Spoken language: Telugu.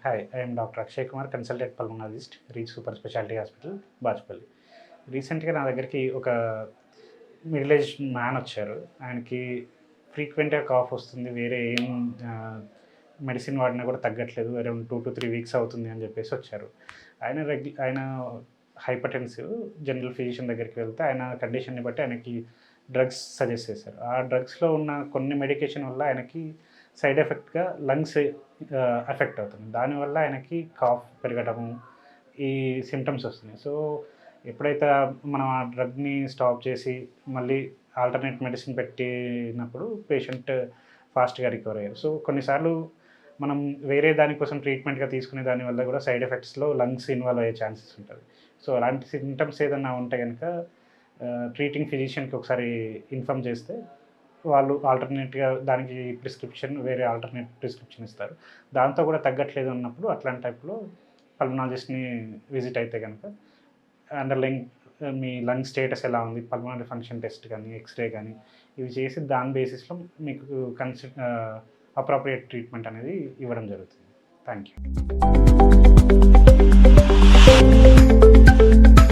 Hi, I am Dr. Akshay Kumar, consultant pulmonologist, Reach Super Specialty Hospital, Bachupally. రీసెంట్గా నా దగ్గరికి ఒక మిడిల్ ఏజ్ మ్యాన్ వచ్చారు. ఆయనకి ఫ్రీక్వెంట్గా కాఫ్ వస్తుంది, వేరే ఏం మెడిసిన్ వాడినా కూడా తగ్గట్లేదు, అరౌండ్ 2 to 3 వీక్స్ అవుతుంది అని చెప్పేసి వచ్చారు. ఆయన హైపర్టెన్సివ్. జనరల్ ఫిజిషియన్ దగ్గరికి వెళ్తే ఆయన కండిషన్ని బట్టి ఆయనకి డ్రగ్స్ సజెస్ట్ చేశారు. ఆ డ్రగ్స్లో ఉన్న కొన్ని మెడికేషన్ వల్ల ఆయనకి సైడ్ ఎఫెక్ట్గా లంగ్స్ ఎఫెక్ట్ అవుతుంది. దానివల్ల ఆయనకి కాఫ్ పెరగడము, ఈ సిమ్టమ్స్ వస్తున్నాయి. సో ఎప్పుడైతే మనం ఆ డ్రగ్ని స్టాప్ చేసి మళ్ళీ ఆల్టర్నేట్ మెడిసిన్ పెట్టినప్పుడు పేషెంట్ ఫాస్ట్గా రికవర్ అయ్యారు. సో కొన్నిసార్లు మనం వేరే దానికోసం ట్రీట్మెంట్గా తీసుకునే దానివల్ల కూడా సైడ్ ఎఫెక్ట్స్లో లంగ్స్ ఇన్వాల్వ్ అయ్యే ఛాన్సెస్ ఉంటుంది. సో అలాంటి సిమ్టమ్స్ ఏదన్నా ఉంటే కనుక ట్రీటింగ్ ఫిజిషియన్కి ఒకసారి ఇన్ఫామ్ చేస్తే వాళ్ళు ఆల్టర్నేట్గా దానికి వేరే ఆల్టర్నేట్ ప్రిస్క్రిప్షన్ ఇస్తారు. దాంతో కూడా తగ్గట్లేదు అన్నప్పుడు అట్లాంటి టైప్లో పల్మనాలజిస్ట్ని విజిట్ అయితే కనుక అండర్లైన్ మీ లంగ్ స్టేటస్ ఎలా ఉంది, పల్మనరీ ఫంక్షన్ టెస్ట్ కానీ, ఎక్స్రే కానీ ఇవి చేసి దాని బేసిస్లో మీకు అప్రోప్రియేట్ ట్రీట్మెంట్ అనేది ఇవ్వడం జరుగుతుంది. Thank you.